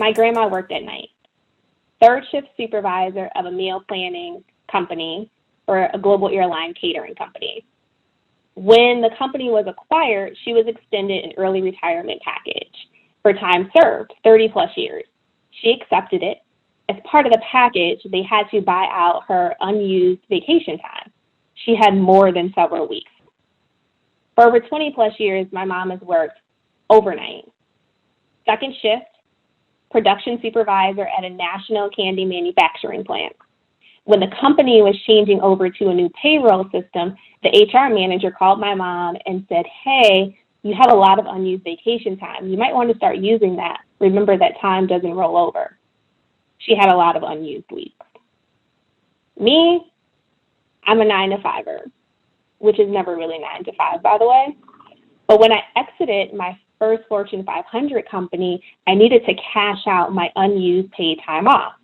My grandma worked at night, third shift supervisor of a meal planning company for a global airline catering company. When the company was acquired, she was extended an early retirement package for time served, 30 plus years. She accepted it. As part of the package, they had to buy out her unused vacation time. She had more than several weeks. For over 20 plus years, my mom has worked overnight. Second shift, production supervisor at a national candy manufacturing plant. When the company was changing over to a new payroll system, the HR manager called my mom and said, hey, you have a lot of unused vacation time. You might want to start using that. Remember that time doesn't roll over. She had a lot of unused weeks. Me, I'm a 9-to-5er, which is never really 9 to 5, by the way. But when I exited my first Fortune 500 company, I needed to cash out my unused paid time off.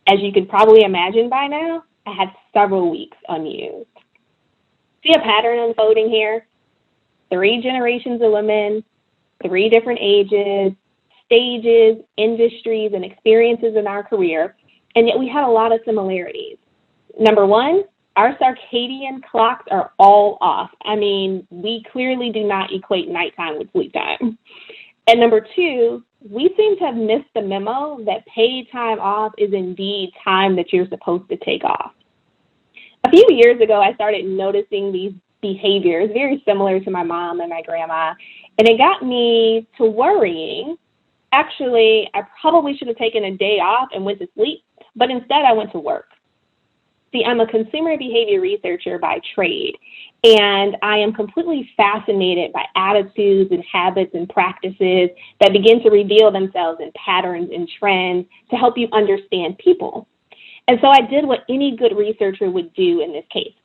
As you could probably imagine by now, I had several weeks unused. See a pattern unfolding here? 3 generations of women, 3 different ages, stages, industries, and experiences in our career, and yet we had a lot of similarities. Number 1, our circadian clocks are all off. I mean, we clearly do not equate nighttime with sleep time. And number 2, we seem to have missed the memo that paid time off is indeed time that you're supposed to take off. A few years ago, I started noticing these behaviors very similar to my mom and my grandma, and it got me to worrying. Actually, I probably should have taken a day off and went to sleep, but instead I went to work. See, I'm a consumer behavior researcher by trade, and I am completely fascinated by attitudes and habits and practices that begin to reveal themselves in patterns and trends to help you understand people. And so I did what any good researcher would do in this case.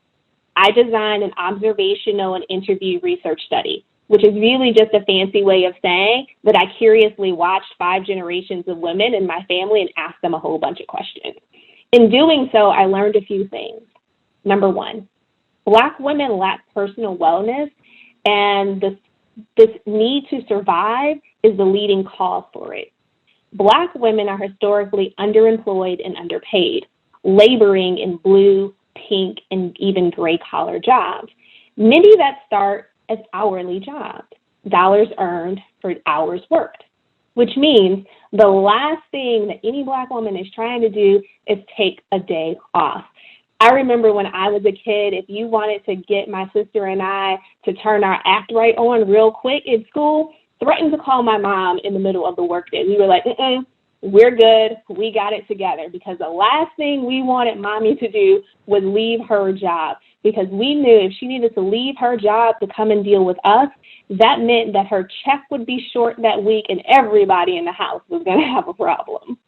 I designed an observational and interview research study, which is really just a fancy way of saying that I curiously watched 5 generations of women in my family and asked them a whole bunch of questions. In doing so, I learned a few things. Number 1, Black women lack personal wellness, and this need to survive is the leading cause for it. Black women are historically underemployed and underpaid, laboring in blue, pink, and even gray-collar jobs, many that start as hourly jobs, dollars earned for hours worked, which means the last thing that any Black woman is trying to do is take a day off. I remember when I was a kid, if you wanted to get my sister and I to turn our act right on real quick in school, threatened to call my mom in the middle of the workday. We were like, we're good, we got it together, because the last thing we wanted mommy to do was leave her job, because we knew if she needed to leave her job to come and deal with us, that meant that her check would be short that week and everybody in the house was going to have a problem.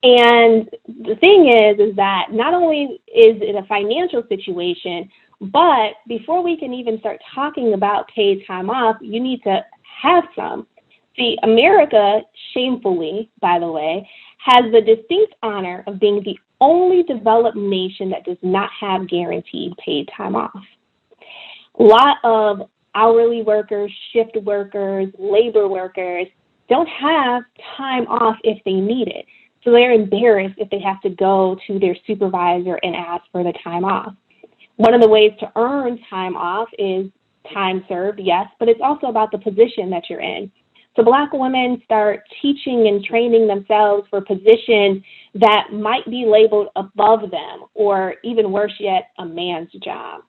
And the thing is that not only is it a financial situation, but before we can even start talking about paid time off, you need to have some. See, America, shamefully, by the way, has the distinct honor of being the only developed nation that does not have guaranteed paid time off. A lot of hourly workers, shift workers, labor workers don't have time off if they need it. So they're embarrassed if they have to go to their supervisor and ask for the time off. One of the ways to earn time off is time served, yes, but it's also about the position that you're in. So Black women start teaching and training themselves for positions that might be labeled above them, or even worse yet, a man's job.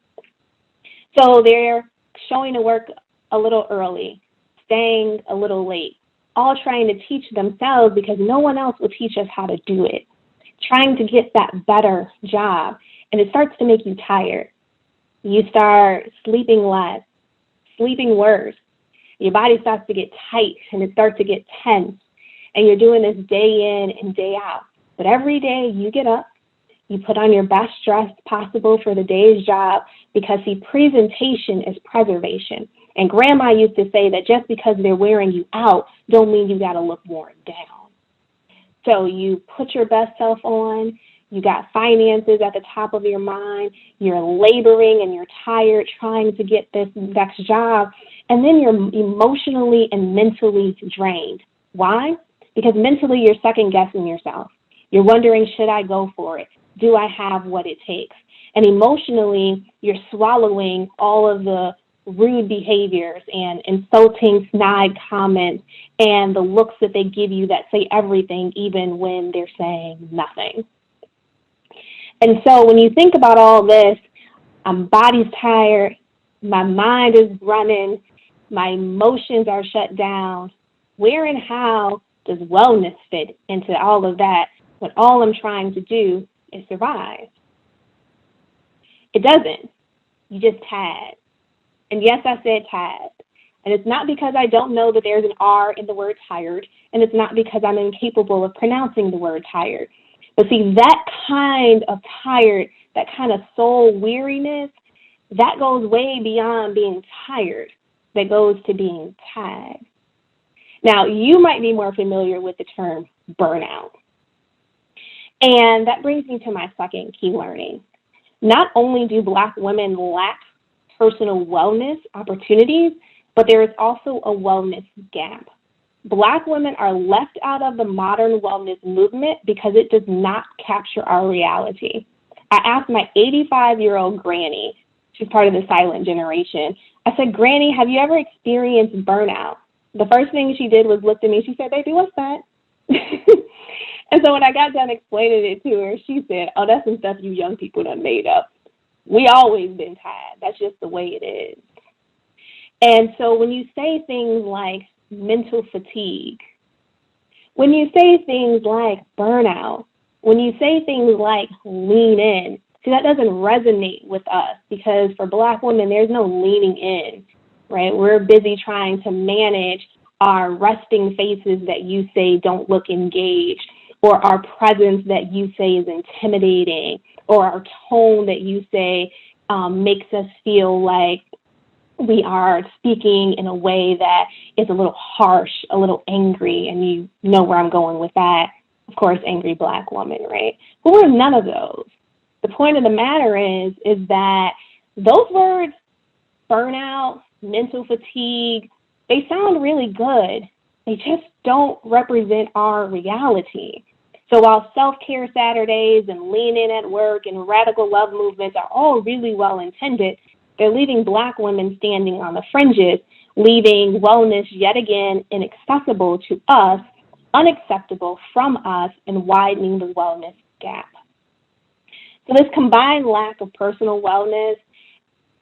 So they're showing to work a little early, staying a little late, all trying to teach themselves because no one else will teach us how to do it, trying to get that better job. And it starts to make you tired. You start sleeping less, sleeping worse. Your body starts to get tight and it starts to get tense. And you're doing this day in and day out. But every day you get up, you put on your best dress possible for the day's job, because the presentation is preservation. And grandma used to say that just because they're wearing you out don't mean you got to look worn down. So you put your best self on. You got finances at the top of your mind. You're laboring and you're tired trying to get this next job. And then you're emotionally and mentally drained. Why? because mentally you're second guessing yourself. You're wondering, should I go for it? Do I have what it takes? And emotionally, you're swallowing all of the rude behaviors and insulting, snide comments and the looks that they give you that say everything, even when they're saying nothing. And so when you think about all this, my body's tired, my mind is running, my emotions are shut down. Where and how does wellness fit into all of that when all I'm trying to do is survive? It doesn't. You just had. And yes, I said tired. And it's not because I don't know that there's an R in the word tired, and it's not because I'm incapable of pronouncing the word tired. But see, that kind of tired, that kind of soul weariness, that goes way beyond being tired. That goes to being tired. Now, you might be more familiar with the term burnout. And that brings me to my second key learning. Not only do Black women lack personal wellness opportunities, but there is also a wellness gap. Black women are left out of the modern wellness movement because it does not capture our reality. I asked my 85-year-old granny, she's part of the silent generation, I said, Granny, have you ever experienced burnout? The first thing she did was look at me. She said, baby, what's that? And so when I got done explaining it to her, she said, oh, that's some stuff you young people done made up. We always been tired. That's just the way it is. And so when you say things like mental fatigue, when you say things like burnout, when you say things like lean in, see, that doesn't resonate with us because for Black women, there's no leaning in, right? We're busy trying to manage our resting faces that you say don't look engaged, or our presence that you say is intimidating, or our tone that you say makes us feel like we are speaking in a way that is a little harsh, a little angry, and you know where I'm going with that. Of course, angry Black woman, right? But we're none of those. The point of the matter is that those words, burnout, mental fatigue, they sound really good. They just don't represent our reality. So while self-care Saturdays and lean in at work and radical love movements are all really well intended, they're leaving Black women standing on the fringes, leaving wellness yet again inaccessible to us, unacceptable from us, and widening the wellness gap. So this combined lack of personal wellness,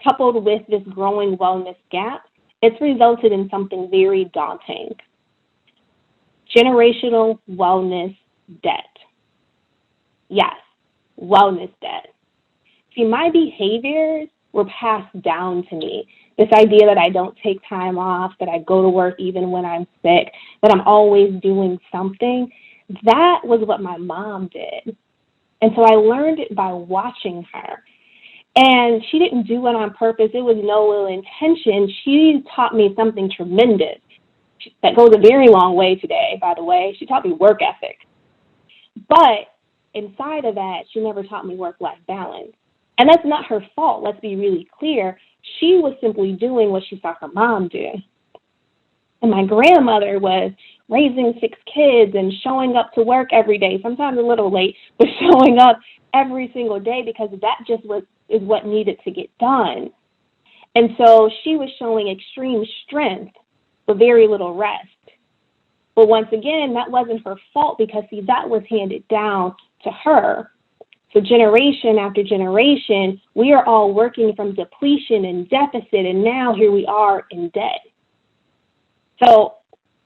coupled with this growing wellness gap, it's resulted in something very daunting. Generational wellness debt. Yes, wellness debt. See, my behaviors were passed down to me. This idea that I don't take time off, that I go to work even when I'm sick, that I'm always doing something, that was what my mom did. And so I learned it by watching her. And she didn't do it on purpose. It was no ill intention. She taught me something tremendous. That goes a very long way today, by the way. She taught me work ethic. But inside of that, she never taught me work-life balance. And that's not her fault. Let's be really clear. She was simply doing what she saw her mom do. And my grandmother was raising 6 kids and showing up to work every day, sometimes a little late, but showing up every single day because that just is what needed to get done. And so she was showing extreme strength, but very little rest. But once again, that wasn't her fault because, see, that was handed down to her. So generation after generation, we are all working from depletion and deficit, and now here we are in debt. So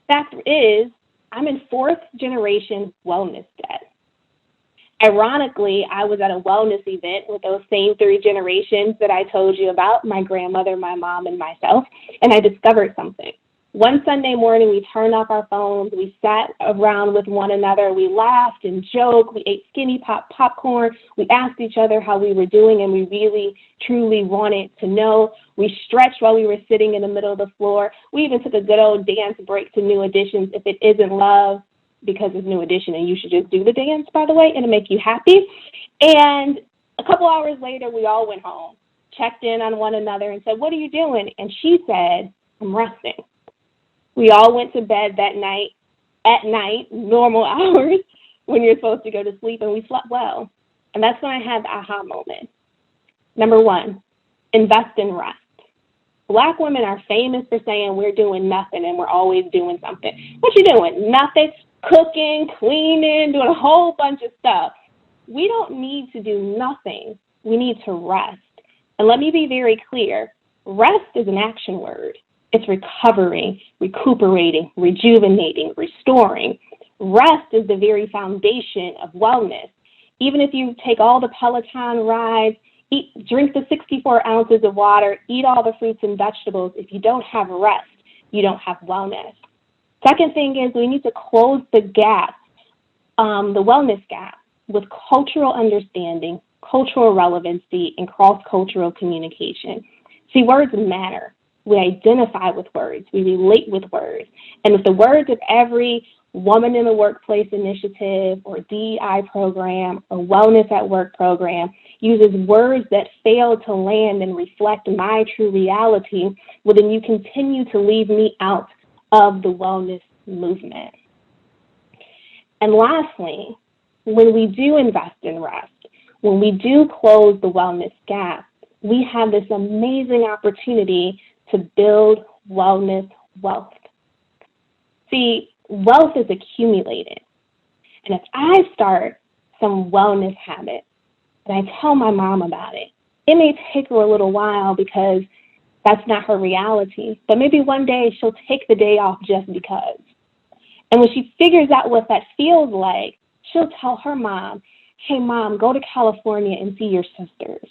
fact is, I'm in 4th generation wellness debt. Ironically, I was at a wellness event with those same 3 generations that I told you about, my grandmother, my mom, and myself, and I discovered something. One Sunday morning, we turned off our phones, we sat around with one another, we laughed and joked, we ate skinny popcorn, we asked each other how we were doing, and we really, truly wanted to know. We stretched while we were sitting in the middle of the floor. We even took a good old dance break to New Editions, If It Isn't Love, because it's New Edition, and you should just do the dance, by the way, it'll make you happy. And a couple hours later, we all went home, checked in on one another, and said, what are you doing? And she said, I'm resting. We all went to bed that night. at night, normal hours, when you're supposed to go to sleep, and we slept well. And that's when I had the aha moment. Number one, invest in rest. Black women are famous for saying we're doing nothing and we're always doing something. What you doing? Nothing. Cooking, cleaning, doing a whole bunch of stuff. We don't need to do nothing. We need to rest. And let me be very clear. Rest is an action word. It's recovering, recuperating, rejuvenating, restoring. Rest is the very foundation of wellness. Even if you take all the Peloton rides, drink the 64 ounces of water, eat all the fruits and vegetables, if you don't have rest, you don't have wellness. Second thing is we need to close the gap, the wellness gap, with cultural understanding, cultural relevancy, and cross-cultural communication. See, words matter. We identify with words. We relate with words. And if the words of every Woman in the Workplace initiative or DEI program or Wellness at Work program uses words that fail to land and reflect my true reality, well, then you continue to leave me out of the wellness movement. And lastly, when we do invest in rest, when we do close the wellness gap, we have this amazing opportunity to build wellness wealth. See, wealth is accumulated. And if I start some wellness habit and I tell my mom about it, it may take her a little while because that's not her reality. But maybe one day she'll take the day off just because. And when she figures out what that feels like, she'll tell her mom, hey, Mom, go to California and see your sisters.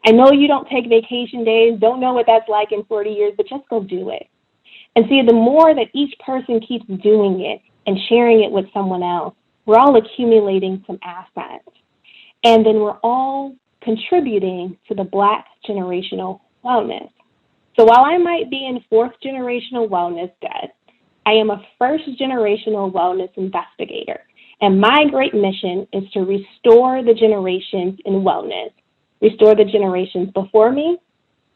I know you don't take vacation days, don't know what that's like in 40 years, but just go do it. And see, the more that each person keeps doing it and sharing it with someone else, we're all accumulating some assets. And then we're all contributing to the Black generational wellness. So while I might be in fourth generational wellness debt, I am a first generational wellness investigator. And my great mission is to restore the generations in wellness, restore the generations before me,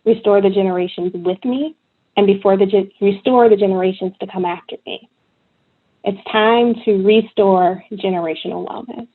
restore the generations with me, and restore the generations to come after me. It's time to restore generational wellness.